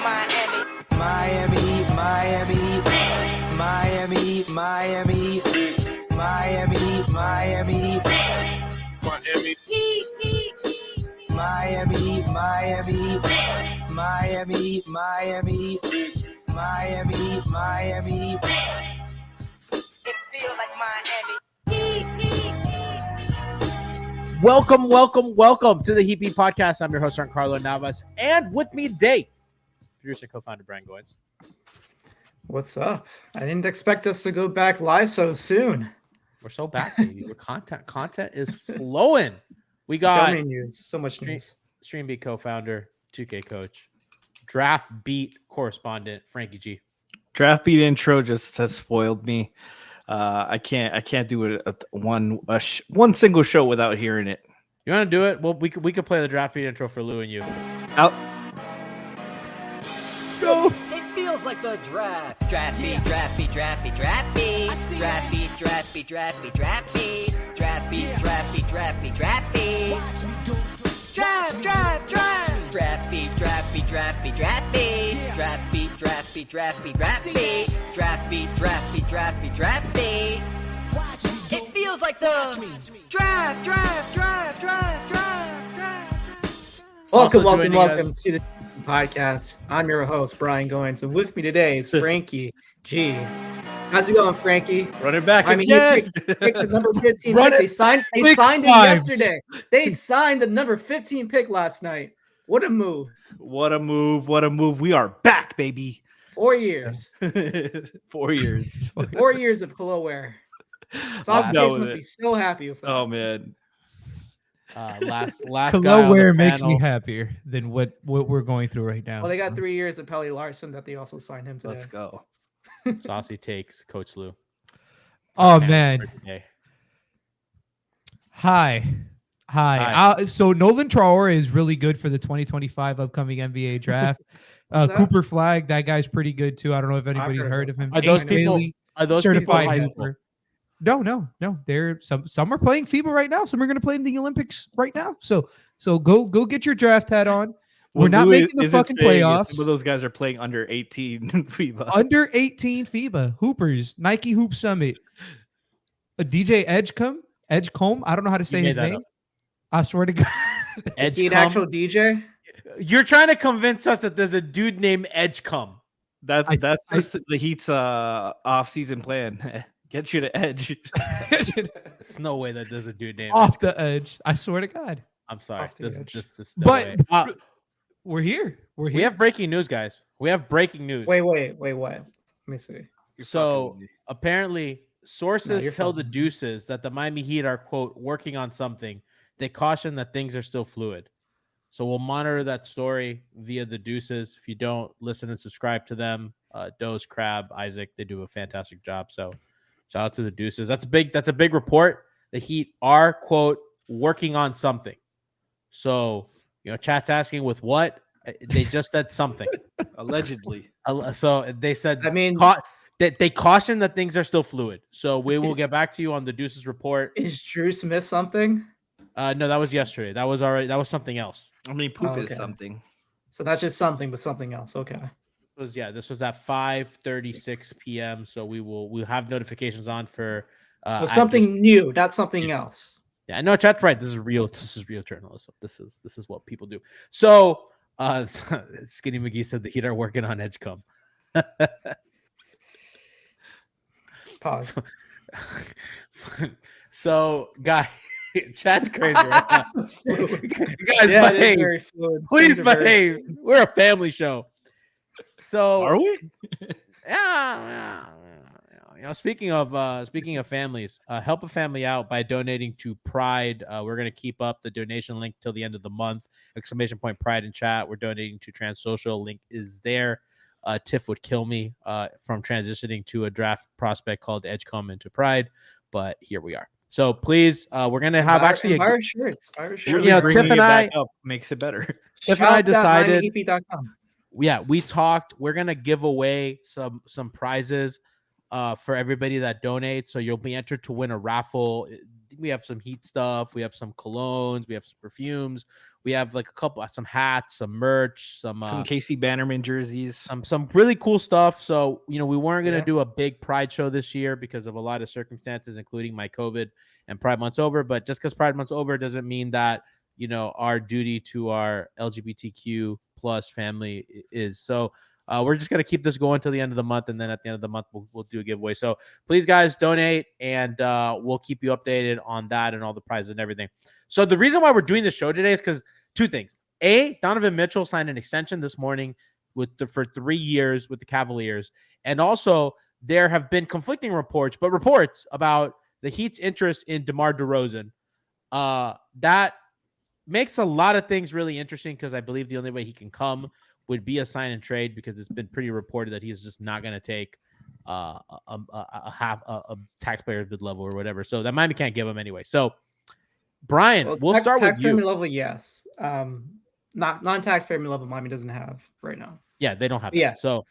Miami, Miami, Miami, Miami, Miami, Miami, Miami, Miami, Miami, Miami, Miami, Miami. It feels like Miami. Welcome to the Heapy Podcast. I'm your host, Giancarlo Navas, and with me today, producer and co-founder Brian Goins. What's up? I didn't expect us to go back live so soon. We're so back, baby. We're content is flowing. We got so many news, so much news. Stream Beat co-founder, 2K coach, Draft Beat correspondent Franky G. Draft Beat intro just has spoiled me. I can't do it one single show without hearing it. You want to do it? Well, we could play the Draft Beat intro for Lou and you. Out. Go. It feels like the draft. Draft beat, draft beat, draft beat, draft beat. Draft beat, draft beat, draft beat, draft beat. Draft beat, draft beat, draft beat, draft beat. Draft, draft, draft. Draft beat, draft beat, draft beat, draft beat. Draft beat, draft beat, draft beat, draft beat. Draft beat, draft beat, draft beat, draft beat. It feels like the draft, draft, draft, draft, draft, draft. Welcome to the podcast. I'm your host, Brian Goins, and with me today is Franky G. How's it going, Franky? Running back I mean, again. he picked the number 15 pick. They signed it yesterday. They signed the number 15 pick last night. What a move. What a move. We are back, baby. 4 years. 4 years. 4 years of hello air. Saucy Takez must be so happy with that. Oh, man. Last Hello makes me happier than what we're going through right now. Well, they got 3 years of Pelly Larson that they also signed him today. Let's go. Saucy Takez, Coach Lou. Oh, man. Hi. So Nolan Traore is really good for the 2025 upcoming NBA draft. Cooper Flag, that guy's pretty good too. I don't know if anybody's heard of him. Are those people certified high school? No. They're some are playing FIBA right now. Some are going to play in the Olympics right now. So go get your draft hat on. We're not making the fucking playoffs. Some of those guys are playing under 18 FIBA. Under 18 FIBA Hoopers, Nike Hoop Summit. A DJ Edgecombe. I don't know how to say his name. Up. I swear to God. Is he an actual DJ? You're trying to convince us that there's a dude named Edgecombe. That's the Heat's off-season plan. Get you to Edge. It's no way that there's a dude named Off the Edge. I swear to God. I'm sorry. This just no way. We're here. We have breaking news, guys. We have breaking news. Wait, what? Let me see. So apparently sources tell the Deuces that the Miami Heat are, quote, working on something. They caution that things are still fluid. So we'll monitor that story via the Deuces. If you don't, listen and subscribe to them. Doze, Crab, Isaac, they do a fantastic job. So shout out to the Deuces. That's a big report. The Heat are, quote, working on something. So, chat's asking with what? They just said something. Allegedly. So they said, they caution that things are still fluid. So we will get back to you on the Deuces report. Is Drew Smith something? No, that was yesterday. That was something else. I mean, poop is something. So that's just something, but something else. Okay. This was at 5:36 p.m. So we'll have notifications on for something new, not something else. Yeah, no, chat's right. This is real journalism. This is what people do. So Skinny McGee said the Heat are working on Edgecombe. Pause. So, guys, chat's crazy right now. Guys, behave. Please behave. We're a family show. So are we? Yeah. Speaking of families, help a family out by donating to Pride. We're gonna keep up the donation link till the end of the month. !Pride in chat. We're donating to Trans Social. Link is there. Tiff would kill me from transitioning to a draft prospect called Edgecombe into Pride, but here we are. So please, we're gonna have Irish shirts. Tiff and I makes it better. Tiff and I decided. Yeah, we talked. We're gonna give away some prizes for everybody that donates. So you'll be entered to win a raffle. We have some Heat stuff. We have some colognes. We have some perfumes. We have like some hats, some merch, some Casey Bannerman jerseys, some really cool stuff. So, we weren't going to do a big Pride show this year because of a lot of circumstances, including my COVID and Pride Month's over. But just because Pride Month's over doesn't mean that, our duty to our LGBTQ plus family is. So we're just going to keep this going till the end of the month. And then at the end of the month, we'll do a giveaway. So please, guys, donate, and we'll keep you updated on that and all the prizes and everything. So the reason why we're doing this show today is because two things. Donovan Mitchell signed an extension this morning for 3 years with the Cavaliers. And also there have been conflicting reports about the Heat's interest in DeMar DeRozan. That makes a lot of things really interesting because I believe the only way he can come would be a sign and trade, because it's been pretty reported that he's just not going to take a taxpayer bid level or whatever. So that Miami can't give him anyway. So Brian, we'll start with you. Taxpayer level, yes. Not non-taxpayer level, Miami doesn't have right now. Yeah, they don't have. Yeah. So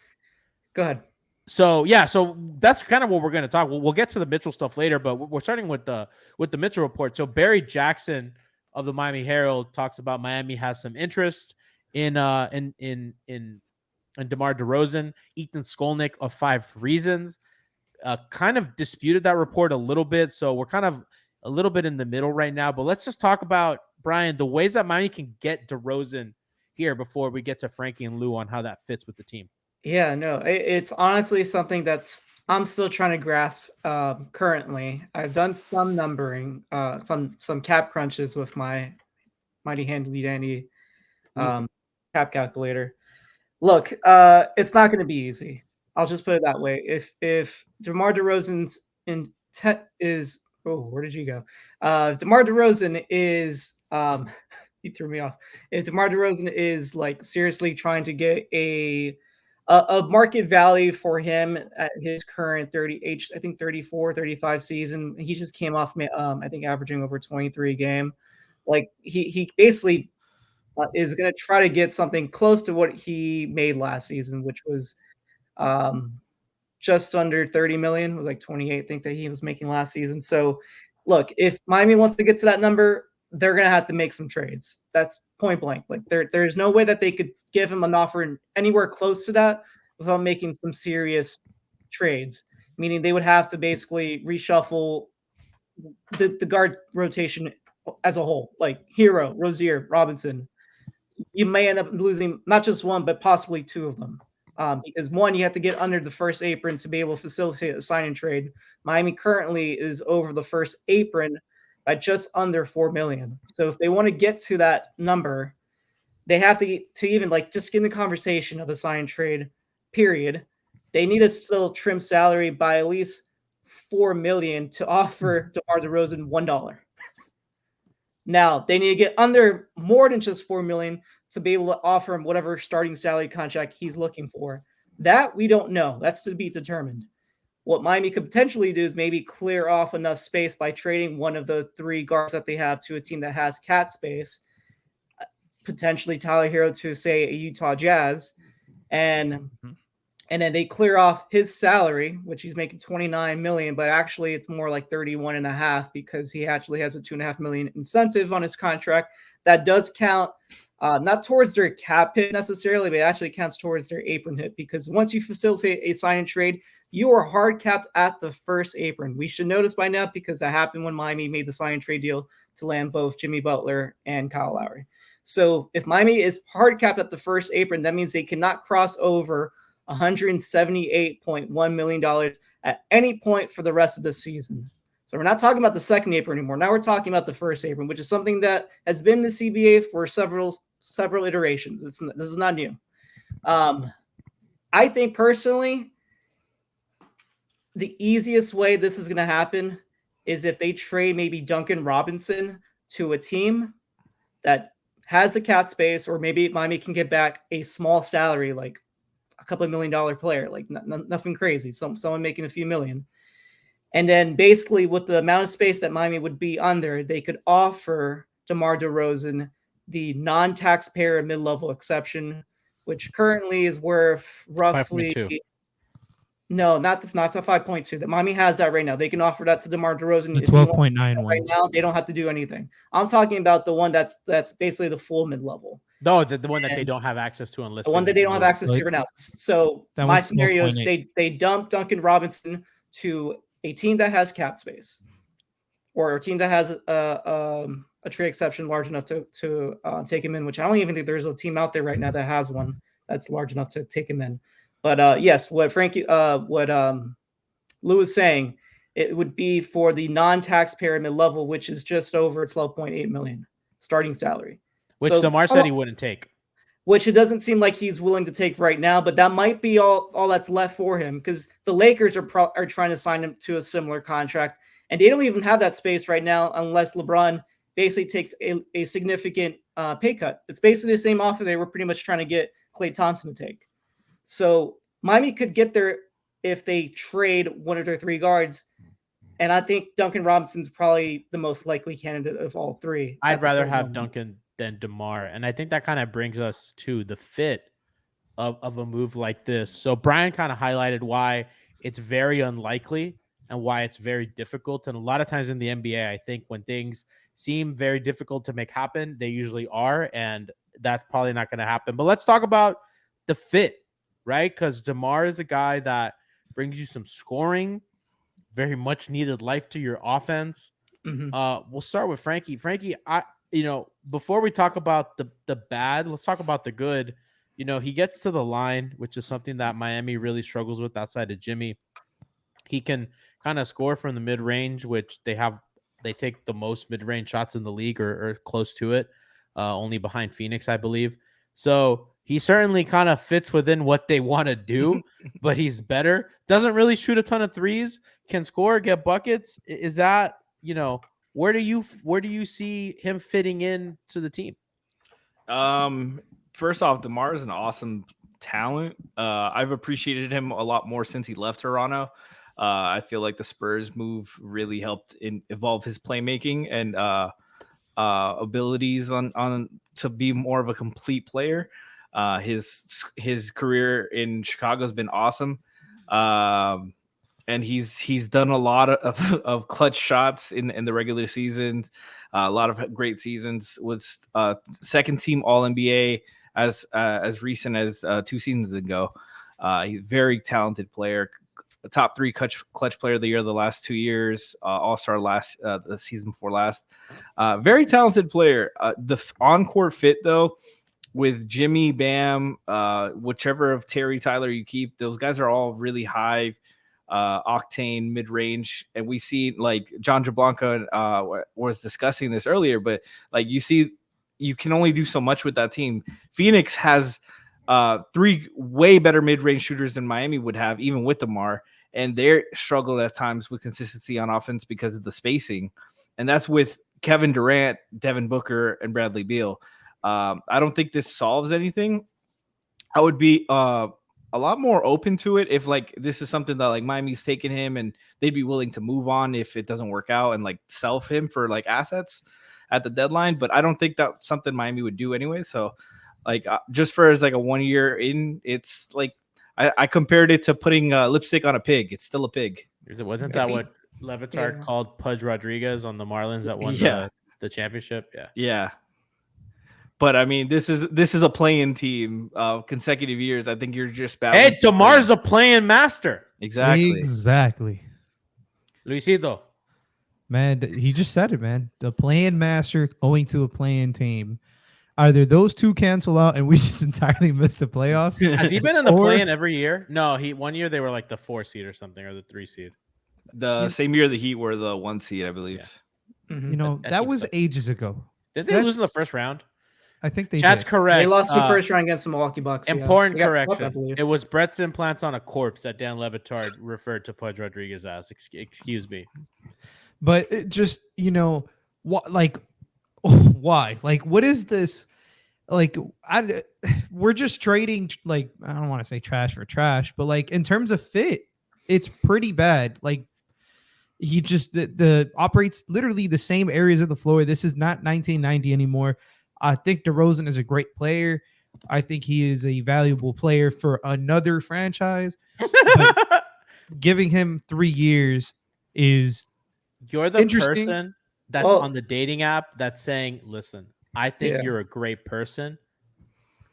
go ahead. So that's kind of what we're going to talk. We'll get to the Mitchell stuff later, but we're starting with the Mitchell report. So Barry Jackson of the Miami Herald talks about Miami has some interest in DeMar DeRozan. Ethan Skolnick of 5 Reasons kind of disputed that report a little bit. So we're kind of a little bit in the middle right now. But let's just talk about, Brian, the ways that Miami can get DeRozan here before we get to Franky and Lou on how that fits with the team. Yeah, no, it's honestly something that's I'm still trying to grasp currently. I've done some numbering, some cap crunches with my mighty handy dandy cap calculator. Look, it's not going to be easy. I'll just put it that way. If DeMar DeRozan's intent is, where did you go? DeMar DeRozan is he threw me off. If DeMar DeRozan is like seriously trying to get a market value for him at his current 34, 35 season. He just came off, I think, averaging over 23 a game. Like he basically is going to try to get something close to what he made last season, which was just under 30 million. It was like 28, I think, that he was making last season. So look, if Miami wants to get to that number, they're going to have to make some trades. That's point blank. Like there's no way that they could give him an offer anywhere close to that without making some serious trades, meaning they would have to basically reshuffle the guard rotation as a whole, like Hero, Rozier, Robinson. You may end up losing not just one, but possibly 2 of them. Because one, you have to get under the first apron to be able to facilitate a sign and trade. Miami currently is over the first apron at just under 4 million. So if they want to get to that number, they have to even like just get in the conversation of a sign and trade period. They need to still trim salary by at least 4 million to offer DeMar DeRozan $1. Now they need to get under more than just 4 million to be able to offer him whatever starting salary contract he's looking for. That we don't know. That's to be determined. What Miami could potentially do is maybe clear off enough space by trading one of the 3 guards that they have to a team that has cat space, potentially Tyler Hero to, say, a Utah Jazz, and then they clear off his salary, which he's making 29 million, but actually it's more like 31.5 because he actually has a 2.5 million incentive on his contract. That does count, not towards their cap hit necessarily, but it actually counts towards their apron hit, because once you facilitate a sign and trade, you are hard capped at the first apron. We should notice by now, because that happened when Miami made the sign and trade deal to land both Jimmy Butler and Kyle Lowry. So if Miami is hard capped at the first apron, that means they cannot cross over $178.1 million at any point for the rest of the season. So we're not talking about the second apron anymore. Now we're talking about the first apron, which is something that has been in the CBA for several iterations. This is not new. I think personally, the easiest way this is going to happen is if they trade maybe Duncan Robinson to a team that has the cap space, or maybe Miami can get back a small salary, like a couple of $1 million player, like nothing crazy, someone making a few million. And then basically with the amount of space that Miami would be under, they could offer DeMar DeRozan the non-taxpayer mid-level exception, which currently is worth roughly No, not the 5.2. That Miami has that right now. They can offer that to DeMar DeRozan. The 12.9 right now. They don't have to do anything. I'm talking about the one that's basically the full mid level. No, the one that they don't have access to unless the one that they don't have access to right now. So my scenario is they dump Duncan Robinson to a team that has cap space, or a team that has a trade exception large enough to take him in. Which I don't even think there's a team out there right now that has one that's large enough to take him in. But yes, what Lou was saying, it would be for the non-taxpayer mid-level, which is just over 12.8 million starting salary. Which DeMar said he wouldn't take. Which it doesn't seem like he's willing to take right now, but that might be all that's left for him, because the Lakers are trying to sign him to a similar contract, and they don't even have that space right now unless LeBron basically takes a significant pay cut. It's basically the same offer they were pretty much trying to get Klay Thompson to take. So Miami could get there if they trade one of their three guards. And I think Duncan Robinson's probably the most likely candidate of all three. I'd rather have Duncan than DeMar. And I think that kind of brings us to the fit of a move like this. So Brian kind of highlighted why it's very unlikely and why it's very difficult. And a lot of times in the NBA, I think when things seem very difficult to make happen, they usually are. And that's probably not going to happen. But let's talk about the fit, right? Because DeMar is a guy that brings you some scoring, very much needed life to your offense. Mm-hmm. We'll start with Franky. Franky, before we talk about the bad, let's talk about the good. He gets to the line, which is something that Miami really struggles with outside of Jimmy. He can kind of score from the mid-range, which they take the most mid-range shots in the league or close to it, only behind Phoenix, I believe. So he certainly kind of fits within what they want to do, but he's better. Doesn't really shoot a ton of threes, can score, get buckets. Is that, where do you see him fitting in to the team? First off, DeMar is an awesome talent. I've appreciated him a lot more since he left Toronto. I feel like the Spurs move really helped evolve his playmaking and abilities on to be more of a complete player. His career in Chicago has been awesome. And he's done a lot of clutch shots in the regular seasons, a lot of great seasons. Was second team All NBA as recent as 2 seasons ago. He's a very talented player, a top 3 clutch player of the year the last 2 years, All-Star the season before last. Very talented player. The on-court fit though, with Jimmy, Bam, whichever of Terry, Tyler you keep, those guys are all really high octane mid-range, and we see like John Jablanca was discussing this earlier, but like you can only do so much with that team. Phoenix has 3 way better mid-range shooters than Miami would have, even with DeMar, and they struggle at times with consistency on offense because of the spacing, and that's with Kevin Durant, Devin Booker, and Bradley Beal. I don't think this solves anything. I would be a lot more open to it if like this is something that like Miami's taking him and they'd be willing to move on if it doesn't work out and like sell him for like assets at the deadline. But I don't think that's something Miami would do anyway. So like just for as like a 1 year in, it's like I compared it to putting lipstick on a pig. It's still a pig. Wasn't that what Levitard called Pudge Rodriguez on the Marlins that won the championship? Yeah. But I mean, this is a play-in team of consecutive years. I think you're just battling. Hey, DeMar's a play-in master. Exactly. Luisito. Man, he just said it, man. The play-in master owing to a play-in team. Either those two cancel out and we just entirely miss the playoffs. Has he been in the play-in every year? No, 1 year they were like the 4 seed or something, or the 3 seed. The same year the Heat were the 1 seed, I believe. Yeah. Mm-hmm. That was ages ago. Did they lose in the first round? I think they That's did. correct. They lost in the first round against the Milwaukee Bucks. Important correction. It was Brett's implants on a corpse that Dan Levitard referred to Pudge Rodriguez as. Excuse me. But it just, why? Like, what is this? Like, we're just trading, like, I don't want to say trash for trash, but like in terms of fit, it's pretty bad. Like, he just the operates literally the same areas of the floor. This is not 1990 anymore. I think DeRozan is a great player. I think he is a valuable player for another franchise. giving him 3 years is You're the interesting. person that's on the dating app that's saying, listen, I think you're a great person.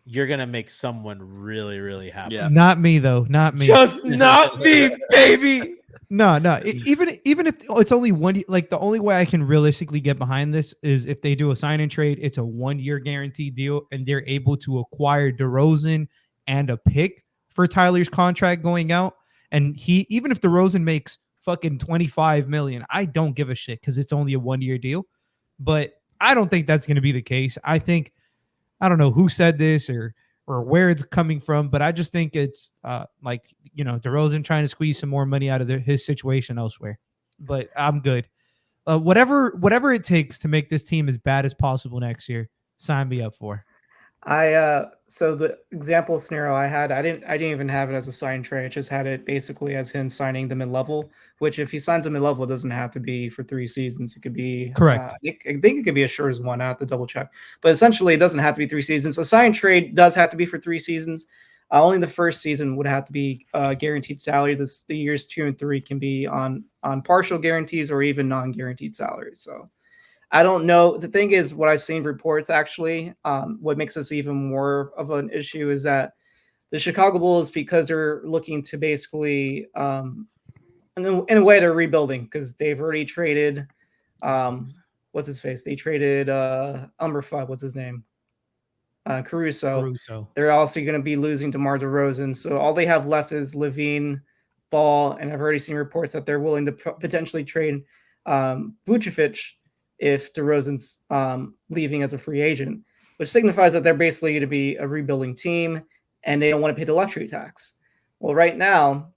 You're going to make someone really, really happy. Yeah. Not me, though. Not me. Just not me, baby. No. Even if it's only one, like the only way I can realistically get behind this is if they do a sign and trade, it's a 1-year guaranteed deal, and they're able to acquire DeRozan and a pick for Tyler's contract going out. And even if DeRozan makes fucking $25 million, I don't give a shit because it's only a 1-year deal. But I don't think that's going to be the case. I think, I don't know who said this or where it's coming from, but I just think it's DeRozan trying to squeeze some more money out of his situation elsewhere. But I'm good. Whatever it takes to make this team as bad as possible next year, sign me up for. So the example scenario I had, I didn't even have it as a sign trade. I just had it basically as him signing the mid-level, which if he signs a mid-level, it doesn't have to be for 3 seasons. It could be correct. I think it could be as short as 1. I have to double check, but essentially it doesn't have to be 3 seasons. A sign trade does have to be for 3 seasons. Only the first season would have to be guaranteed salary. The years 2 and 3 can be on partial guarantees or even non-guaranteed salaries. So I don't know. The thing is, what I've seen reports actually, what makes this even more of an issue is that the Chicago Bulls, because they're looking to basically, in a way, they're rebuilding because they've already traded, what's his face? They traded number 5. What's his name? Caruso. They're also going to be losing DeMar DeRozan. So all they have left is Levine, Ball, and I've already seen reports that they're willing to potentially trade Vucevic if DeRozan's leaving as a free agent, which signifies that they're basically going to be a rebuilding team and they don't want to pay the luxury tax. Well, right now,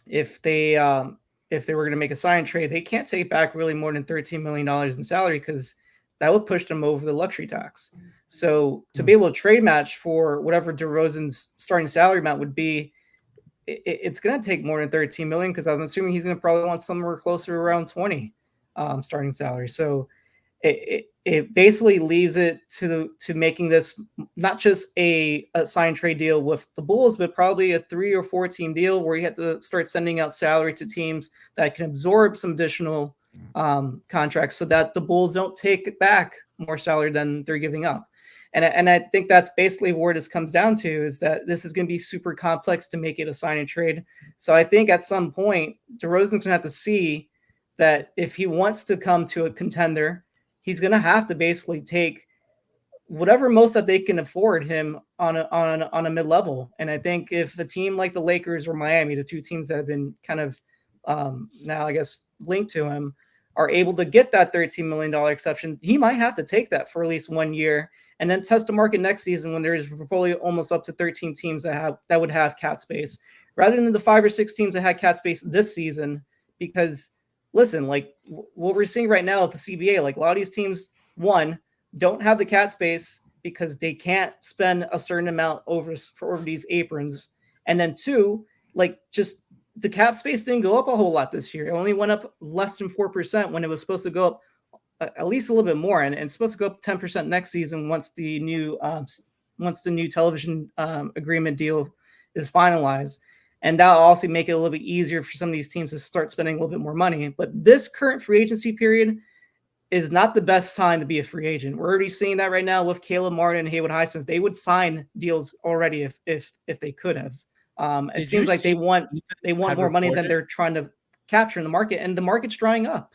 if they were going to make a sign trade, they can't take back really more than $13 million in salary because that would push them over the luxury tax. So to be able to trade match for whatever DeRozan's starting salary amount would be, it's going to take more than $13 million because I'm assuming he's going to probably want somewhere closer around 20. Starting salary. So it basically leaves it to making this not just a sign trade deal with the Bulls, but probably a 3 or 4 team deal where you have to start sending out salary to teams that can absorb some additional contracts so that the Bulls don't take back more salary than they're giving up. And I think that's basically where this comes down to, is that this is going to be super complex to make it a sign and trade. So I think at some point, DeRozan's going to have to see that if he wants to come to a contender, he's going to have to basically take whatever most that they can afford him on a mid-level. And I think if a team like the Lakers or Miami, the 2 teams that have been kind of now, I guess, linked to him, are able to get that $13 million exception, he might have to take that for at least 1 year and then test the market next season when there's probably almost up to 13 teams that would have cap space, rather than the 5 or 6 teams that had cap space this season. Because listen, like what we're seeing right now at the CBA, like a lot of these teams, 1, don't have the cap space because they can't spend a certain amount over these aprons. And then 2, like just the cap space didn't go up a whole lot this year. It only went up less than 4% when it was supposed to go up at least a little bit more. And it's supposed to go up 10% next season once the new television agreement deal is finalized. And that'll also make it a little bit easier for some of these teams to start spending a little bit more money. But this current free agency period is not the best time to be a free agent. We're already seeing that right now with Caleb Martin and Haywood Highsmith. They would sign deals already if they could have. It seems like they want more money than they're trying to capture in the market, and the market's drying up.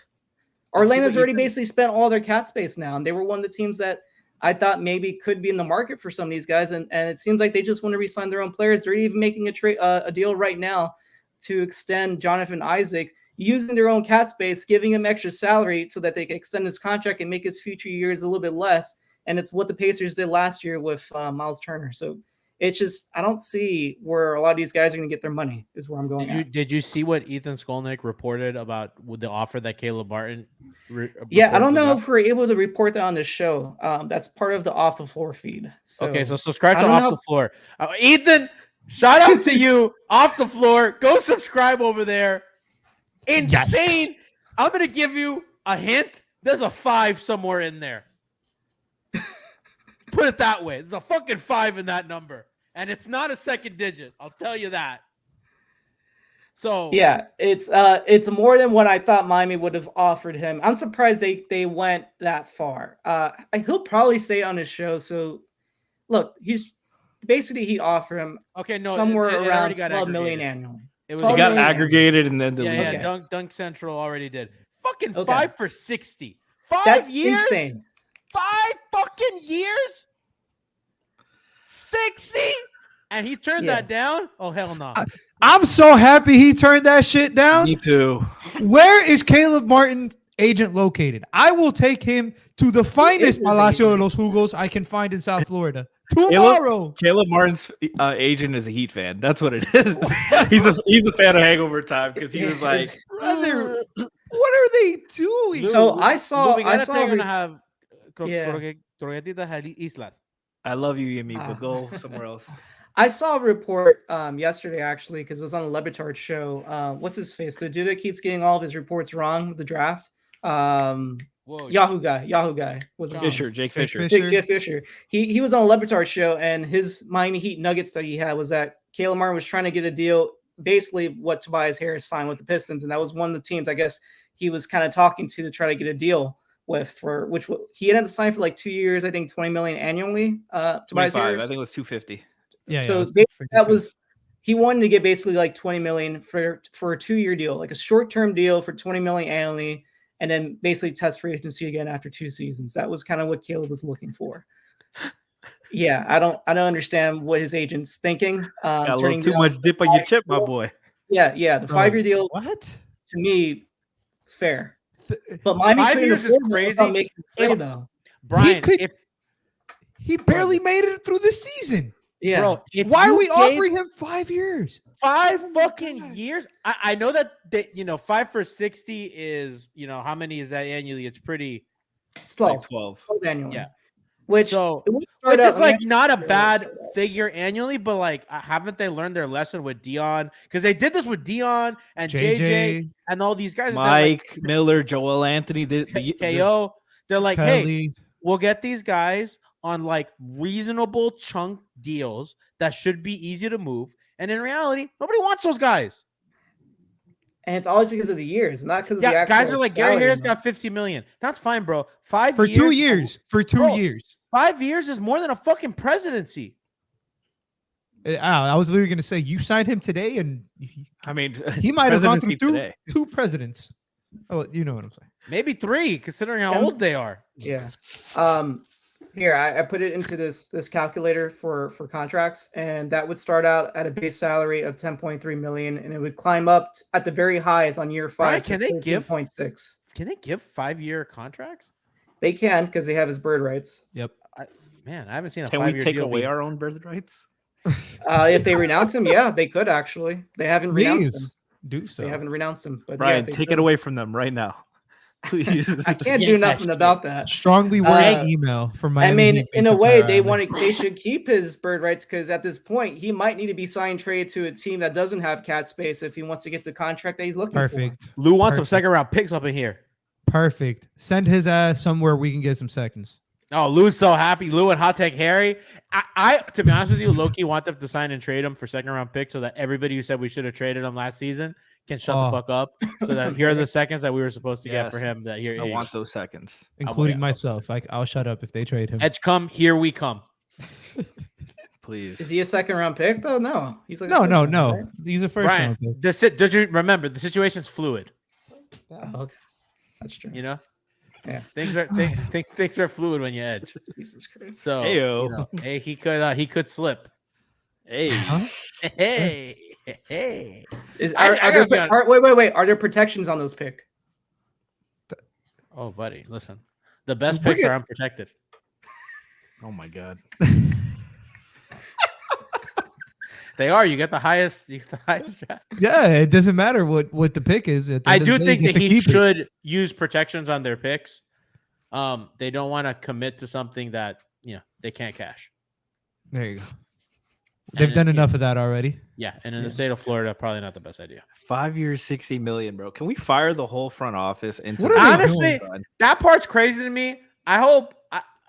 Orlando's already basically spent all their cap space now, and they were one of the teams that I thought maybe could be in the market for some of these guys, and it seems like they just want to re-sign their own players. They're even making a deal right now to extend Jonathan Isaac using their own cap space, giving him extra salary so that they can extend his contract and make his future years a little bit less. And it's what the Pacers did last year with Miles Turner. So it's just, I don't see where a lot of these guys are going to get their money is where I'm going. Did you see what Ethan Skolnick reported about the offer that Caleb Martin? Yeah, I don't know if we're able to report that on this show. That's part of the Off the Floor feed. So, okay, so subscribe to Off the Floor. Ethan, shout out to you, Off the Floor. Go subscribe over there. Insane. Yikes. I'm going to give you a hint. There's a 5 somewhere in there. Put it that way. There's a fucking 5 in that number. And it's not a second digit. I'll tell you that. So yeah, it's more than what I thought Miami would have offered him. I'm surprised they went that far. He'll probably say it on his show. So look, he offered him okay, no, somewhere it already around got 12 million aggregated. annually. It was 12 It got million aggregated and then Yeah, deleted. yeah. Okay. Dunk Central already did. Fucking Okay. 5 for 60. 5 That's years? insane. 5 fucking years? 60? And he turned that down? Oh, hell no. I'm so happy he turned that shit down. Me too. Where is Caleb Martin's agent located? I will take him to the finest his Palacio de agent? los Jugos I can find in South Florida tomorrow. Caleb Martin's agent is a Heat fan. That's what it is. he's a fan of Hangover Time because he was like, Brother, what are they doing? So I saw we I gotta saw take him re- to have Yeah. Croquetitas Islas. I love you, Yemi, but go somewhere else. I saw a report yesterday actually because it was on the Lebitard show. What's his face? The dude that keeps getting all of his reports wrong with the draft. Whoa. Yahoo guy. What's his name? Fisher, Jake Fisher. Jeff Fisher. He was on a Lebitard show, and his Miami Heat nuggets that he had was that Caleb Martin was trying to get a deal, basically what Tobias Harris signed with the Pistons, and that was one of the teams I guess he was kind of talking to try to get a deal with, for which he ended up signing for like 2 years, I think 20 million annually. Tobias 25, Harris. I think it was 250. Yeah, So yeah, that was he wanted to get basically like 20 million for a 2-year deal, like a short-term deal for 20 million annually, and then basically test free agency again after 2 seasons. That was kind of what Caleb was looking for. Yeah, I don't understand what his agent's thinking. Got a little too much dip on your chip, my boy. Yeah, the 5-year deal What? to me is fair. But Miami 5 couldn't years is afford that crazy. without making a trade, If- though. Brian, could- He barely made it through the season. Yeah, bro, if Why are you we gave offering him 5 years? 5 fucking God. years? I know that they, 5 for 60 is, how many is that annually? It's pretty. it's It's like 12. 12. 12 annually. Yeah. Which So, it would start which out- is let me like actually not a figure it bad out. figure annually, but like, haven't they learned their lesson with Dion? Because they did this with Dion and JJ and all these guys. Mike Miller, Joel Anthony, KO. They're like, hey, Kelly. we'll get these guys on like reasonable chunk deals that should be easy to move. And in reality, nobody wants those guys. And it's always because of the years, not because of the Yeah, actual guys are like, Gary salary Harris amount. got 50 million. That's fine, bro. 5 For years. 2 years. For 2 Bro. years. 5 years is more than a fucking presidency. I was literally going to say, you signed him today, and I mean, he might have gone presidency through today. 2 presidents. Oh, you know what I'm saying. Maybe 3, considering how Yeah. old they are. Yeah. Here I put it into this calculator for contracts, and that would start out at a base salary of 10.3 million, and it would climb up at the very highs on year 5. Brian, can they give 13.6? Can they give 5-year contracts? They can because they have his bird rights. Yep. Man, I haven't seen a Can 5-year we take deal away be- our own birth rights? If they renounce him, yeah, they could actually. They haven't renounced him. Please do so. They haven't renounced him. But Brian, yeah, they take could. it away from them right now. Please. I can't Yeah, do nothing shit. about that. Strongly worded Uh, email from I Miami. mean, Heat in a Victor way, Carolina. they should keep his bird rights because at this point, he might need to be signed trade to a team that doesn't have cap space if he wants to get the contract that he's looking for. Perfect. Lou wants some Perfect. second round picks up in here. Perfect. Send his ass somewhere we can get some seconds. Oh, Lou's so happy. Lou and Hot Take Harry. I to be honest with you, Loki want them to sign and trade him for second round picks so that everybody who said we should have traded him last season can shut Oh. the fuck up. So that here are the seconds that we were supposed to get for Yes. him. That here, I want those seconds. Including yeah. myself. I'll shut up if they trade him. Edgecombe, here we come. Please. Is he a second round pick though? No, he's like a No, first no, round, no. right? He's a first Brian, round pick. did you remember the situation's fluid? Oh, okay. That's true. You know, Yeah. things are fluid when you edge. Jesus Christ. So Heyo. hey, he could slip. Hey. Huh? Hey. Wait. Are there protections on those pick? Oh, buddy, listen. The best Bring picks it. are unprotected. Oh my God. They are. You get the highest. You get the highest draft. Yeah, it doesn't matter what the pick is. At the I end of do the day, think you that get to he keep it. should use protections on their picks. They don't want to commit to something that they can't cash. There you go. And They've it- done enough of that already. Yeah, and in the state of Florida, probably not the best idea. 5 years, 60 million, bro. Can we fire the whole front office into What are they Honestly, doing? that part's crazy to me. I hope.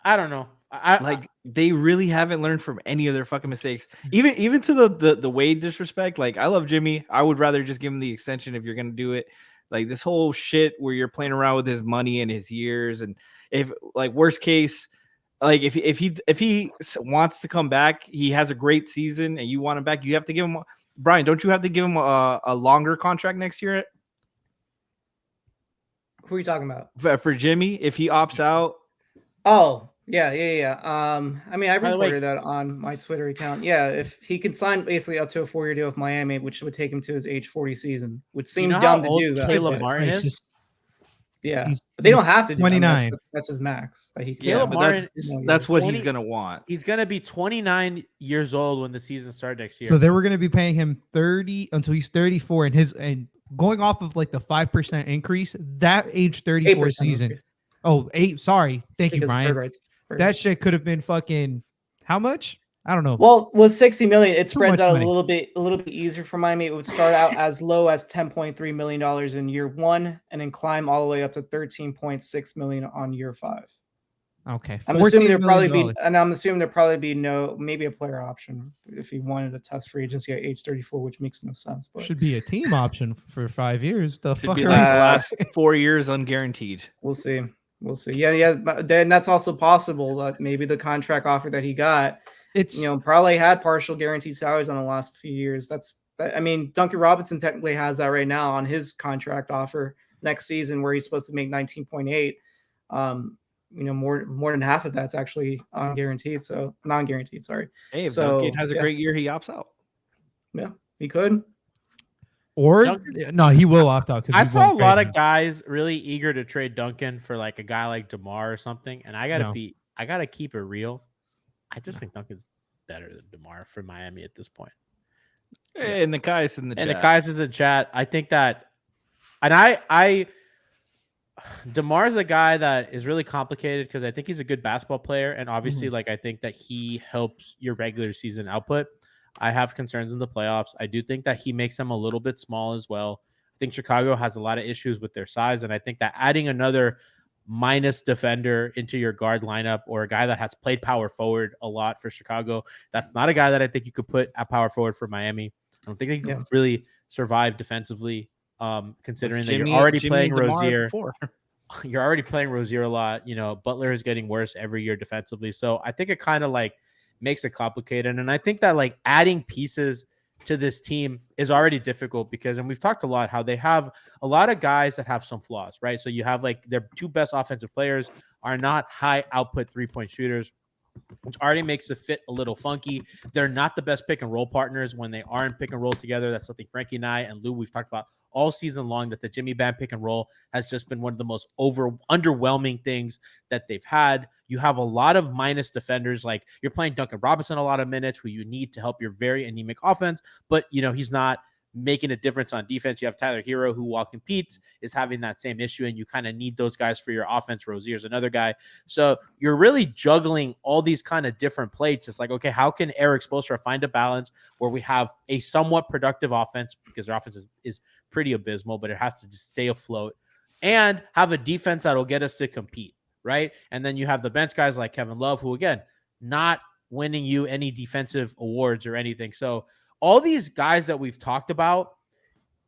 I don't know. Like they really haven't learned from any of their fucking mistakes. Even to the Wade disrespect. Like I love Jimmy. I would rather just give him the extension if you're gonna do it. Like this whole shit where you're playing around with his money and his years, and if like worst case, like if he wants to come back, he has a great season, and you want him back, you have to give him. Brian, don't you have to give him a longer contract next year? Who are you talking about? For Jimmy, if he opts out. Oh, yeah. I mean, I By the way- reported that on my Twitter account. Yeah, if he could sign basically up to a 4-year deal with Miami, which would take him to his age 40 season, which seemed know how dumb to old do that. Caleb but- Martin It's is? just- Yeah, He's- but they don't he's have to do that. I mean, 29. that's his max that he can. Caleb but Martin that's is that's what 20 he's gonna want. He's gonna be 29 years old when the season starts next year. So they were going to be paying him 30 until he's 34, and going off of like the 5% increase, that age 34 8% season. increase Oh, 8. Sorry. Thank you, because of bird Brian. rights. That shit could have been fucking how much? I don't know. Well, with 60 million, it Too spreads much out money. a little bit easier for Miami. It would start out as low as $10.3 million in year 1, and then climb all the way up to $13.6 million on year 5. Okay. I'm assuming $14 there'll probably be maybe a player option if he wanted to test free agency at age 34, which makes no sense. But should be a team option for 5 years. The Should fuck be are like we- the last 4 years unguaranteed. we'll see. Yeah. But then that's also possible that maybe the contract offer that he got, It's probably had partial guaranteed salaries on the last few years. I mean, Duncan Robinson technically has that right now on his contract offer next season, where he's supposed to make 19.8. More than half of that's actually non-guaranteed. Sorry. Hey, if So, Duncan has a yeah. great year, he opts out. Yeah, he could. or Duncan- no, he will opt out I because saw a lot of guys really eager to trade Duncan for like a guy like DeMar or something, and I gotta keep it real. I just think Duncan's better than DeMar for Miami at this point. And the guys in the And chat. the guys in the chat, I think that, and I DeMar's a guy that is really complicated because I think he's a good basketball player, and obviously, like I think that he helps your regular season output. I have concerns in the playoffs. I do think that he makes them a little bit small as well. I think Chicago has a lot of issues with their size, and I think that adding another minus defender into your guard lineup, or a guy that has played power forward a lot for Chicago, that's not a guy that I think you could put at power forward for Miami. I don't think they can really survive defensively, considering that you're already playing Rozier. You're already playing Rozier a lot. Butler is getting worse every year defensively. So I think it kind of like makes it complicated. And I think that like adding pieces to this team is already difficult because, and we've talked a lot, how they have a lot of guys that have some flaws, right? So you have like their two best offensive players are not high output 3-point shooters, which already makes the fit a little funky. They're not the best pick and roll partners when they are in pick and roll together. That's something Frankie and I and Lou, we've talked about all season long, that the Jimmy Bam pick and roll has just been one of the most underwhelming things that they've had. You have a lot of minus defenders. Like you're playing Duncan Robinson a lot of minutes who you need to help your very anemic offense, but he's not making a difference on defense. You have Tyler Hero, who while competes is having that same issue, and you kind of need those guys for your offense. Rozier's another guy. So you're really juggling all these kind of different plates. It's like, okay, how can Eric Spoelstra find a balance where we have a somewhat productive offense, because their offense is pretty abysmal, but it has to just stay afloat, and have a defense that'll get us to compete, right? And then you have the bench guys like Kevin Love, who again, not winning you any defensive awards or anything. So all these guys that we've talked about,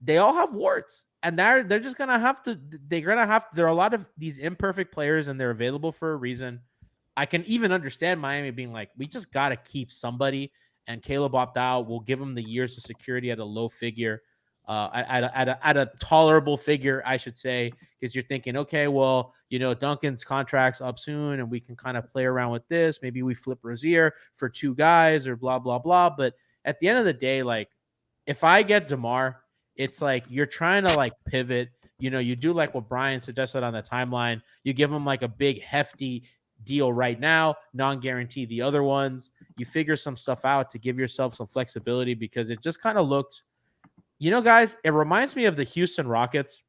they all have warts, and they're just gonna have to. There are a lot of these imperfect players, and they're available for a reason. I can even understand Miami being like, we just gotta keep somebody, and Caleb opt out. We'll give him the years of security at a low figure, at a tolerable figure, I should say, because you're thinking, okay, well, Duncan's contract's up soon, and we can kind of play around with this. Maybe we flip Rozier for 2 guys, or blah blah blah, but at the end of the day, like if I get DeMar, it's like you're trying to like pivot. You do like what Brian suggested on the timeline. You give him like a big hefty deal right now, non-guaranteed the other ones. You figure some stuff out to give yourself some flexibility, because it just kind of looked, guys, it reminds me of the Houston Rockets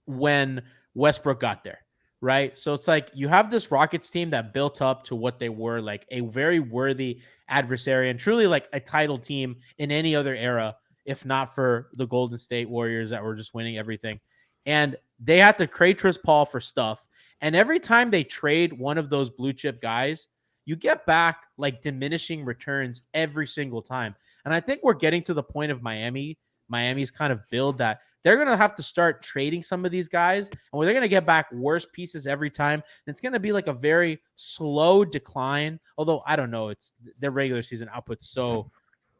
when Westbrook got there. Right. So it's like you have this Rockets team that built up to what they were, like a very worthy adversary and truly like a title team in any other era, if not for the Golden State Warriors that were just winning everything. And they had to trade Chris Paul for stuff. And every time they trade one of those blue chip guys, you get back like diminishing returns every single time. And I think we're getting to the point of Miami's kind of build that they're going to have to start trading some of these guys, and where they're going to get back worse pieces every time. And it's going to be like a very slow decline. Although I don't know, it's their regular season output's so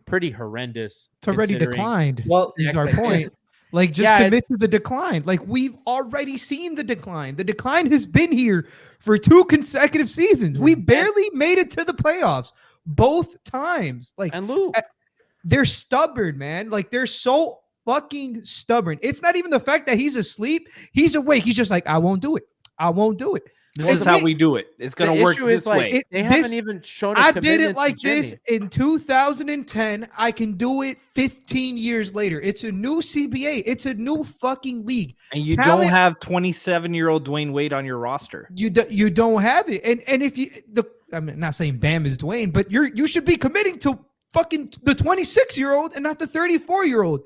pretty horrendous. It's already declined. Well, is our point. Like, just commit to the decline. Like, we've already seen the decline. The decline has been here for 2 consecutive seasons. We barely made it to the playoffs both times. Like, and Lou, they're stubborn, man. Like, they're so fucking stubborn. It's not even the fact that he's asleep. He's awake. He's just like, I won't do it. I won't do it. This is how we do it. It's going to work this way. They haven't even shown us. I did it like this in 2010. I can do it 15 years later. It's a new CBA. It's a new fucking league. And you don't have 27-year-old Dwayne Wade on your roster. You don't have it. And if I'm not saying Bam is Dwayne, but you should be committing to fucking the 26-year-old and not the 34-year-old.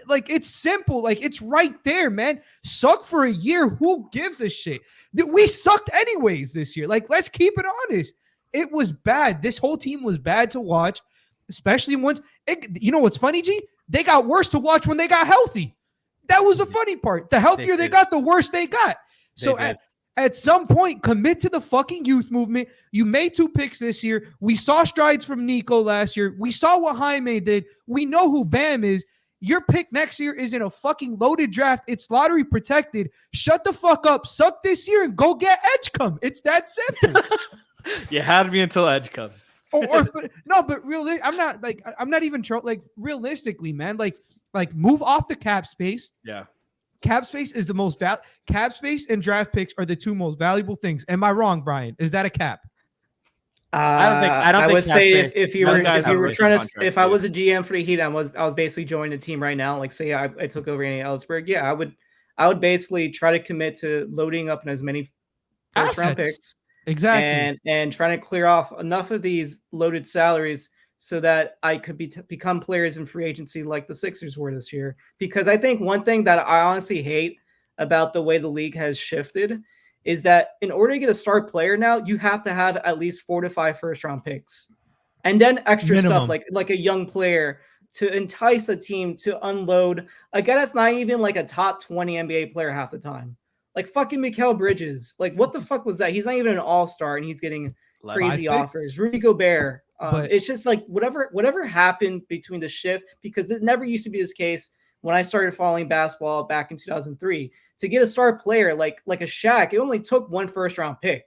Like, it's simple. Like, it's right there, man. Suck for a year. Who gives a shit? We sucked anyways this year. Like, let's keep it honest. It was bad. This whole team was bad to watch, especially once. You know what's funny, G? They got worse to watch when they got healthy. That was the funny part. The healthier they got, the worse they got. So at some point, commit to the fucking youth movement. You made 2 picks this year. We saw strides from Nico last year. We saw what Jaime did. We know who Bam is. Your pick next year is in a fucking loaded draft. It's lottery protected. Shut the fuck up. Suck this year and go get Edgecombe. It's that simple. You had me until Edgecombe. No, but really, I'm not even like realistically, man. Like move off the cap space. Yeah. Cap space is the most cap space and draft picks are the 2 most valuable things. Am I wrong, Brian? Is that a cap? I would say if you were trying to, if I was a GM for the Heat, I was basically joining the team right now. Like, say I took over Andy Ellsberg, yeah, I would basically try to commit to loading up in as many first round picks, exactly, and trying to clear off enough of these loaded salaries so that I could become players in free agency like the Sixers were this year. Because I think one thing that I honestly hate about the way the league has shifted is that in order to get a star player now, you have to have at least 4 to 5 first round picks. And then extra stuff like a young player to entice a team to unload a guy that's not even like a top 20 NBA player half the time. Like fucking Mikal Bridges. Like, what the fuck was that? He's not even an all-star and he's getting crazy offers. Rudy Gobert. It's just like whatever happened between the shift, because it never used to be this case when I started following basketball back in 2003. To get a star player like a Shaq, it only took 1 first round pick.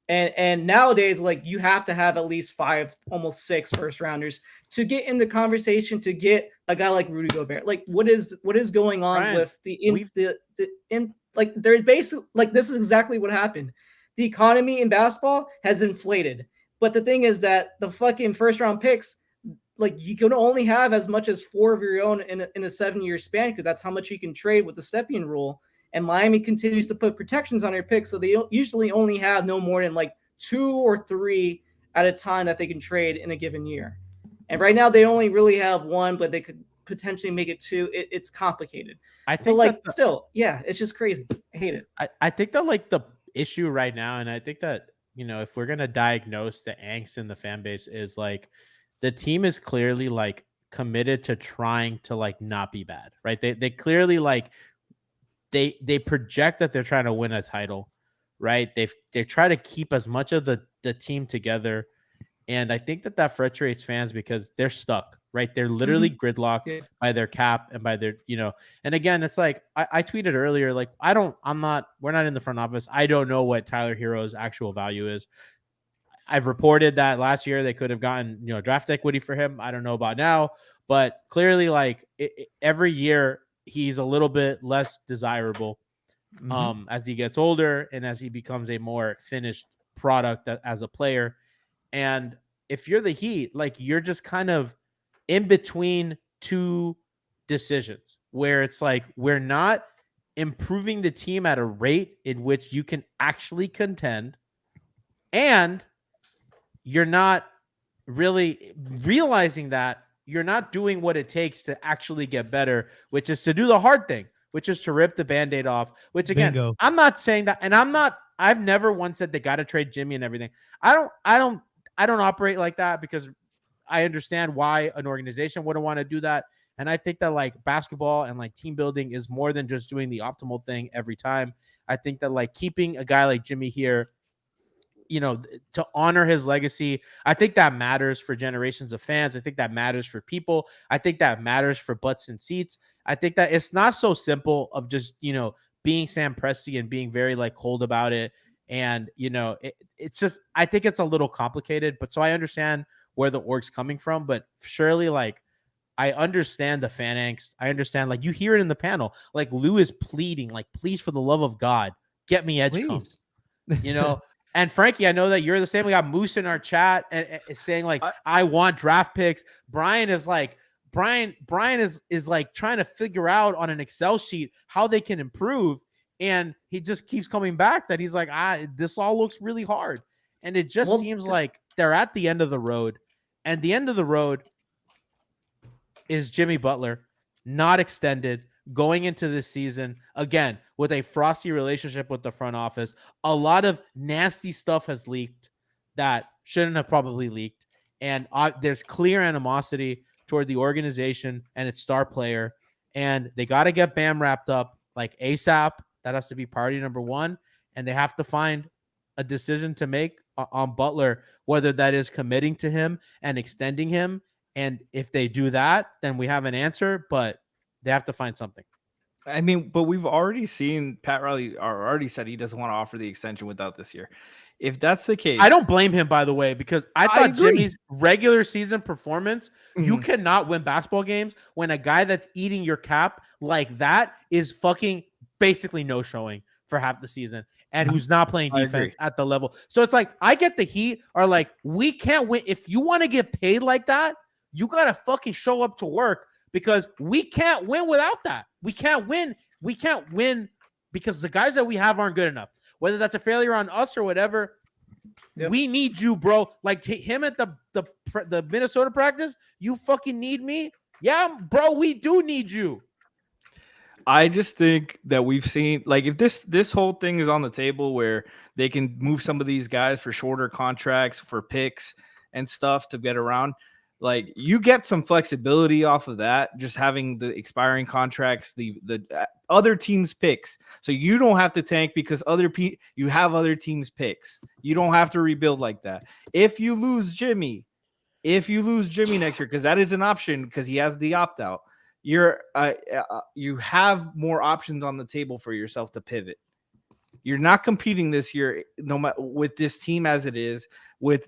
And nowadays, like, you have to have at least 5, almost 6 first rounders to get in the conversation, to get a guy like Rudy Gobert. Like, what is going on, Brian, with like, there's basically, like, this is exactly what happened. The economy in basketball has inflated. But the thing is that the fucking first round picks, like, you can only have as much as 4 of your own in a 7-year span, because that's how much you can trade with the Stepien rule. And Miami continues to put protections on their picks, so they usually only have no more than like 2 or 3 at a time that they can trade in a given year. And right now they only really have 1, but they could potentially make it 2. It's complicated. I think, but like, still, yeah, it's just crazy. I hate it. I think that, like, the issue right now, and I think that, you know, if we're gonna diagnose the angst in the fan base, is like, the team is clearly like committed to trying to like not be bad, right? They clearly like they project that they're trying to win a title, right? They try to keep as much of the team together, and I think that frustrates fans because they're stuck, right? They're literally gridlocked by their cap and by their, you know. And again, it's like I tweeted earlier, like, we're not in the front office. I don't know what Tyler Hero's actual value is. I've reported that last year they could have gotten, you know, draft equity for him. I don't know about now, but clearly, like, every year he's a little bit less desirable as he gets older and as he becomes a more finished product as a player. And if you're the Heat, like, you're just kind of in between 2 decisions where it's like, we're not improving the team at a rate in which you can actually contend, and you're not really realizing that you're not doing what it takes to actually get better, which is to do the hard thing, which is to rip the Band-Aid off, which again, Bingo. I'm not saying that, and I've never once said they got to trade Jimmy and everything. I don't operate like that because I understand why an organization wouldn't want to do that. And I think that like basketball and like team building is more than just doing the optimal thing every time. I think that like keeping a guy like Jimmy here, you know, to honor his legacy, I think that matters for generations of fans. I think that matters for people. I think that matters for butts and seats. I think that it's not so simple of just, you know, being Sam Presti and being very like cold about it. And, you know, it's just, I think it's a little complicated, but so I understand where the org's coming from, but surely like, I understand the fan angst. I understand, like, you hear it in the panel, like Lou is pleading, like, please, for the love of God, get me Edgecombe, you know? And Frankie, I know that you're the same. We got Moose in our chat and saying like, I want draft picks. Brian is like, Brian is like trying to figure out on an Excel sheet how they can improve. And he just keeps coming back that he's like, this all looks really hard. And it just seems like they're at the end of the road. And the end of the road is Jimmy Butler, not extended, going into this season, again, with a frosty relationship with the front office. A lot of nasty stuff has leaked that shouldn't have probably leaked. And there's clear animosity toward the organization and its star player. And they got to get Bam wrapped up like ASAP. That has to be priority number one. And they have to find a decision to make on Butler, whether that is committing to him and extending him. And if they do that, then we have an answer, but they have to find something. I mean, but we've already seen Pat Riley already said he doesn't want to offer the extension without this year. If that's the case, I don't blame him, by the way, because I thought agree. Jimmy's regular season performance, you Mhm. cannot win basketball games when a guy that's eating your cap like that is fucking basically no showing for half the season and who's not playing I defense agree. at the level. So it's like, I get the Heat are like, we can't win. If you want to get paid like that, you got to fucking show up to work because we can't win without that. We can't win. We can't win because the guys that we have aren't good enough. Whether that's a failure on us or whatever, we need you, bro. Like him at the Minnesota practice, you fucking need me? Yeah, bro, we do need you. I just think that we've seen, like, if this whole thing is on the table where they can move some of these guys for shorter contracts, for picks and stuff to get around, like, you get some flexibility off of that, just having the expiring contracts, the other teams' picks. So you don't have to tank because you have other teams' picks. You don't have to rebuild like that. If you lose Jimmy next year, because that is an option because he has the opt-out, you have more options on the table for yourself to pivot. You're not competing this year, no matter with this team as it is.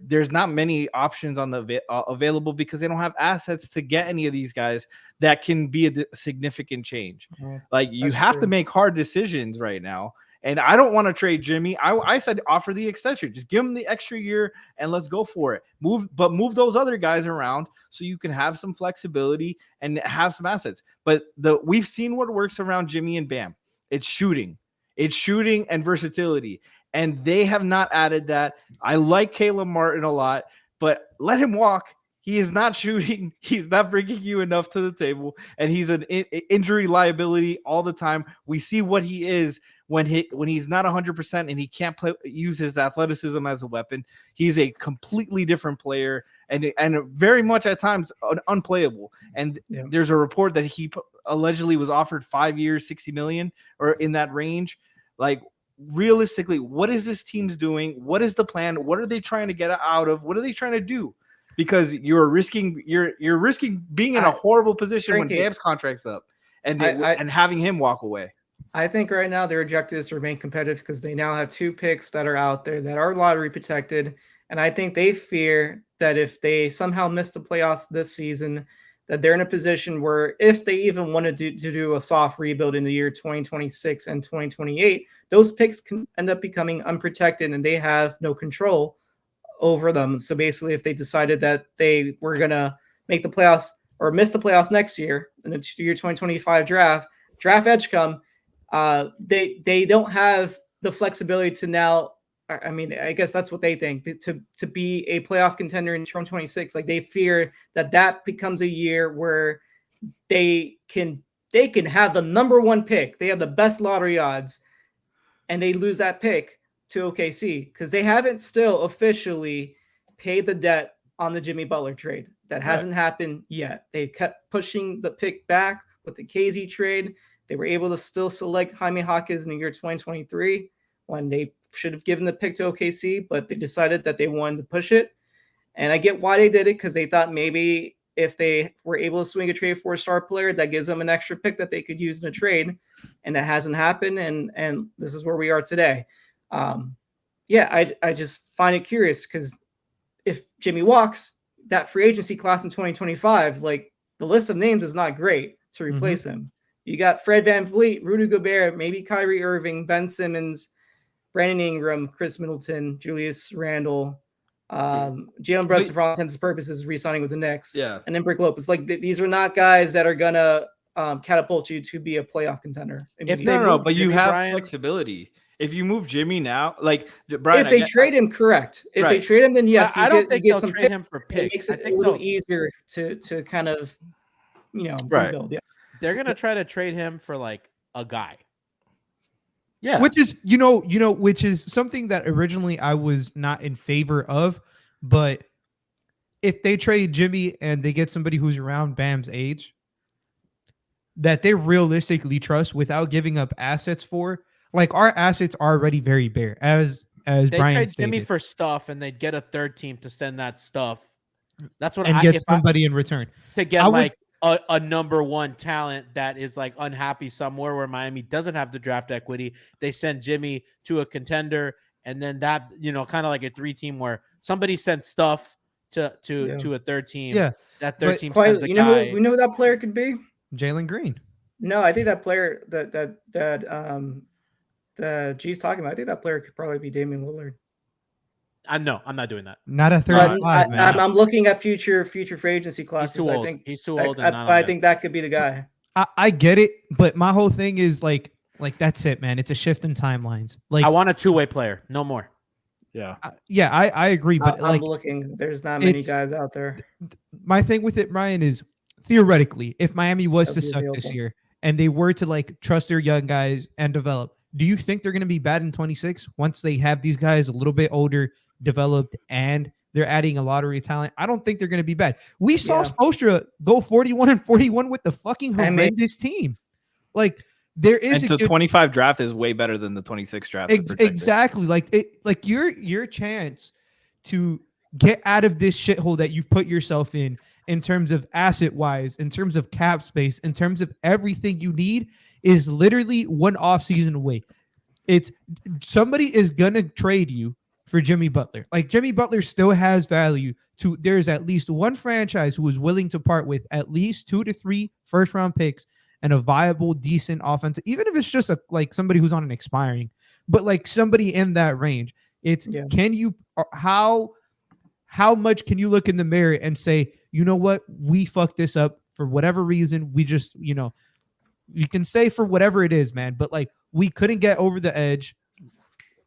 There's not many options on the available because they don't have assets to get any of these guys that can be a significant change. Like you have to make hard decisions right now. And I don't want to trade Jimmy. I said offer the extension. Just give him the extra year and let's go for it. Move those other guys around so you can have some flexibility and have some assets. But we've seen what works around Jimmy and Bam. It's shooting and versatility. And they have not added that. I like Caleb Martin a lot, but let him walk. He is not shooting. He's not bringing you enough to the table. And he's an injury liability all the time. We see what he is when he's not 100% and he can't use his athleticism as a weapon. He's a completely different player and very much at times unplayable. And there's a report that he allegedly was offered 5 years, $60 million or in that range. Like, realistically, what is this team's doing? What is the plan? What are they trying to get out of? What are they trying to do? Because you're risking being in a horrible position Franky, when Bam's contract's up and having him walk away. I think right now their objective is to remain competitive because they now have 2 picks that are out there that are lottery protected. And I think they fear that if they somehow miss the playoffs this season, that they're in a position where if they even wanted to do a soft rebuild in the year 2026 and 2028, those picks can end up becoming unprotected and they have no control over them. So basically, if they decided that they were going to make the playoffs or miss the playoffs next year in the year 2025 draft Edgecombe, they don't have the flexibility to now. I mean, I guess that's what they think to be a playoff contender in 2026. Like they fear that becomes a year where they can they can have the number 1 pick. They have the best lottery odds, and they lose that pick to OKC because they haven't still officially paid the debt on the Jimmy Butler trade. That hasn't happened yet. They kept pushing the pick back with the KZ trade. They were able to still select Jaime Jaquez in the year 2023 when they should have given the pick to OKC, but they decided that they wanted to push it. And I get why they did it, because they thought maybe if they were able to swing a trade for a star player, that gives them an extra pick that they could use in a trade. And that hasn't happened. And this is where we are today. I just find it curious, because if Jimmy walks, that free agency class in 2025, like, the list of names is not great to replace him. You got Fred VanVleet, Rudy Gobert, maybe Kyrie Irving, Ben Simmons, Brandon Ingram, Chris Middleton, Julius Randle, Jalen Brunson, for all intents and purposes, re-signing with the Knicks. Yeah. And then Brook Lopez. Like, these are not guys that are gonna catapult you to be a playoff contender. But you have flexibility. If you move Jimmy now, like Brian, if they trade him, correct. If they trade him, then yes, I don't think they'll trade him for picks. It makes it a little easier to kind of, rebuild. Yeah, they're gonna try to trade him for like a guy. Yeah, which is which is something that originally I was not in favor of, but if they trade Jimmy and they get somebody who's around Bam's age that they realistically trust without giving up assets for, like, our assets are already very bare, as they Brian trade stated. Jimmy for stuff and they'd get a third team to send that stuff. That's what and get somebody in return to get a number 1 talent that is like unhappy somewhere where Miami doesn't have the draft equity. They send Jimmy to a contender, and then that, kind of like a 3-team where somebody sends stuff to a third team. Yeah, that third team sends a guy. Who that player could be? Jalen Green. No, I think that player that G's talking about, I think that player could probably be Damian Lillard. No, I'm not doing that. Not a 35, man. I'm looking at future free agency classes. He's too old. He's too old. I think that could be the guy. I get it, but my whole thing is like that's it, man. It's a shift in timelines. Like, I want a 2-way player, no more. Yeah, I agree, but I'm looking. There's not many guys out there. My thing with it, Ryan, is theoretically, if Miami was to suck this year and they were to like trust their young guys and develop, do you think they're going to be bad in 26 once they have these guys a little bit older, developed, and they're adding a lottery talent? I don't think they're going to be bad. We saw Spoelstra go 41-41 with the fucking horrendous team. Like, there is the 25 draft is way better than the 26 draft. Exactly. Like your chance to get out of this shithole that you've put yourself in terms of asset wise, in terms of cap space, in terms of everything you need, is literally one off season away. It's somebody is gonna trade you for Jimmy Butler. Like, Jimmy Butler still has value to, there's at least one franchise who is willing to part with at least 2 to 3 first round picks and a viable, decent offense, even if it's just like somebody who's on an expiring, but like somebody in that range. It's can you, how much can you look in the mirror and say, you know what, we fucked this up for whatever reason. We just, you can say for whatever it is, man, but like, we couldn't get over the edge.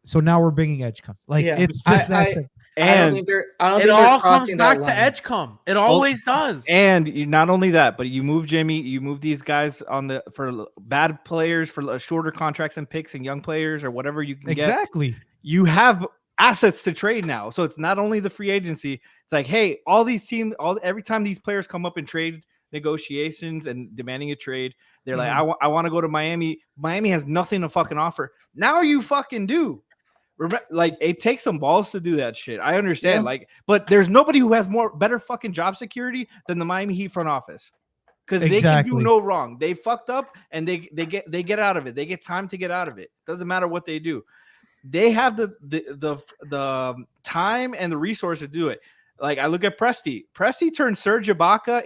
So now we're bringing Edgecombe. Like, it's just that simple. And it all comes back to Edgecombe. It always does. And not only that, but you move Jimmy, you move these guys for bad players, for shorter contracts and picks, and young players or whatever you can get. Exactly. You have assets to trade now. So it's not only the free agency. It's like, hey, all these teams, every time these players come up in trade negotiations and demanding a trade, they're like, I want to go to Miami. Miami has nothing to fucking offer. Now you fucking do. Like, it takes some balls to do that shit. I understand. But there's nobody who has better fucking job security than the Miami Heat front office, because they can do no wrong. They fucked up and they get out of it. They get time to get out of it. Doesn't matter what they do. They have the time and the resource to do it. Like, I look at Presti. Presti turned Serge Ibaka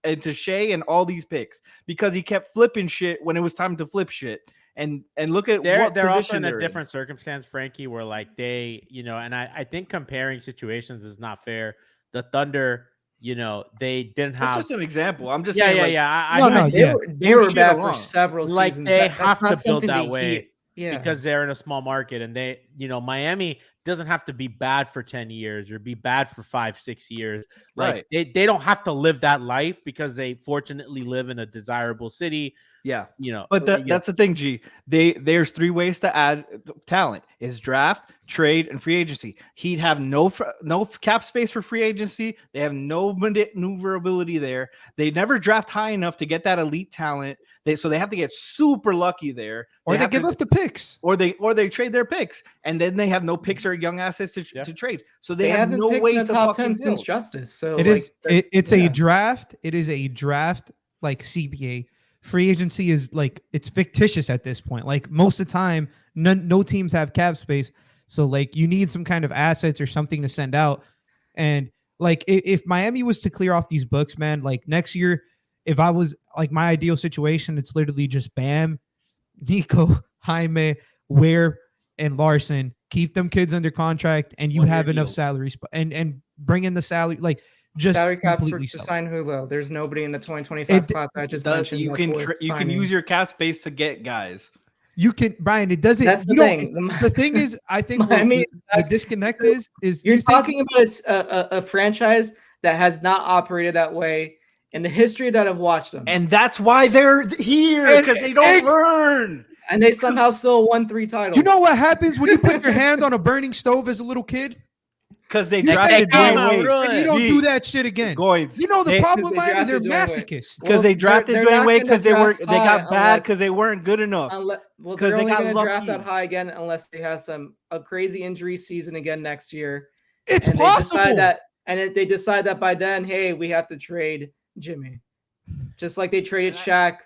into Shea and all these picks because he kept flipping shit when it was time to flip shit. And look at they're also in a different circumstance, Frankie, where like they, and I think comparing situations is not fair. The Thunder, they didn't have. That's just an example. I'm just saying. They were bad for several seasons. Like, they have to build that way, because they're in a small market, and they, Miami doesn't have to be bad for 10 years or be bad for 5-6 years. Like Right. they don't have to live that life because they fortunately live in a desirable city. Yeah. You know, But that's the thing, G. There's 3 ways to add talent: is draft, trade, and free agency. He'd have no cap space for free agency. They have no maneuverability there. They never draft high enough to get that elite talent. So they have to get super lucky there, or they give up the picks, or they trade their picks, and then they have no picks or young assets to trade. So they have no picked way in the to top fucking 10 since build. Justice. So it's a draft. It is a draft like CBA. Free agency is like it's fictitious at this point. Like most of the time, no teams have cap space, so like you need some kind of assets or something to send out. And like if Miami was to clear off these books, man, like next year, if I was like my ideal situation, it's literally just Bam, Nico, Jaime, Ware, and Larson. Keep them kids under contract, and you have enough salary and bring in the salary like. Just salary cap completely to sign Julio. There's nobody in the 2025 class I just mentioned. You can use your cap space to get guys. You can, Brian. It doesn't. That's the thing. The thing is, I think the disconnect is you're talking about a franchise that has not operated that way in the history that I've watched them, and that's why they're here because they don't learn. And they somehow still won 3 titles. You know what happens when you put your hand on a burning stove as a little kid? Because they drafted Dwayne Wade. And you don't do that shit again. Goins. You know the problem, Miami, they're masochists. Because they drafted Dwayne Wade because they got bad because they weren't good enough. They're only going to draft that high again unless they have a crazy injury season again next year. It's possible. They decide that by then, hey, we have to trade Jimmy. Just like they traded Shaq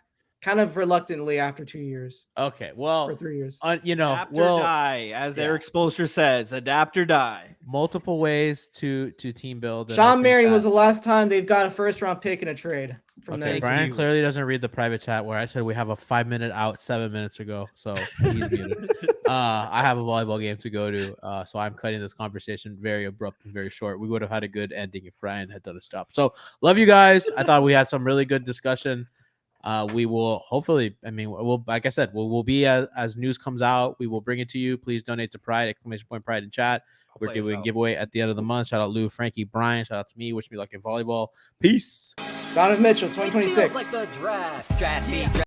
kind of reluctantly after 2 years. Okay, well, for 3 years. Adapt or die, as Eric Spoelstra says. Adapt or die. Multiple ways to team build. Sean Marion was the last time they've got a first-round pick in a trade. Okay, Brian clearly doesn't read the private chat where I said we have a 5-minute out 7 minutes ago. So he's muted. I have a volleyball game to go to, so I'm cutting this conversation very abrupt and very short. We would have had a good ending if Brian had done his job. So love you guys. I thought we had some really good discussion. We will hopefully, we'll, like I said, we'll be as news comes out, we will bring it to you. Please donate to Pride, !Pride in chat. We're doing a giveaway at the end of the month. Shout out Lou, Frankie, Brian. Shout out to me. Wish me luck in volleyball. Peace. Donovan Mitchell, 2026. Feels like the draft.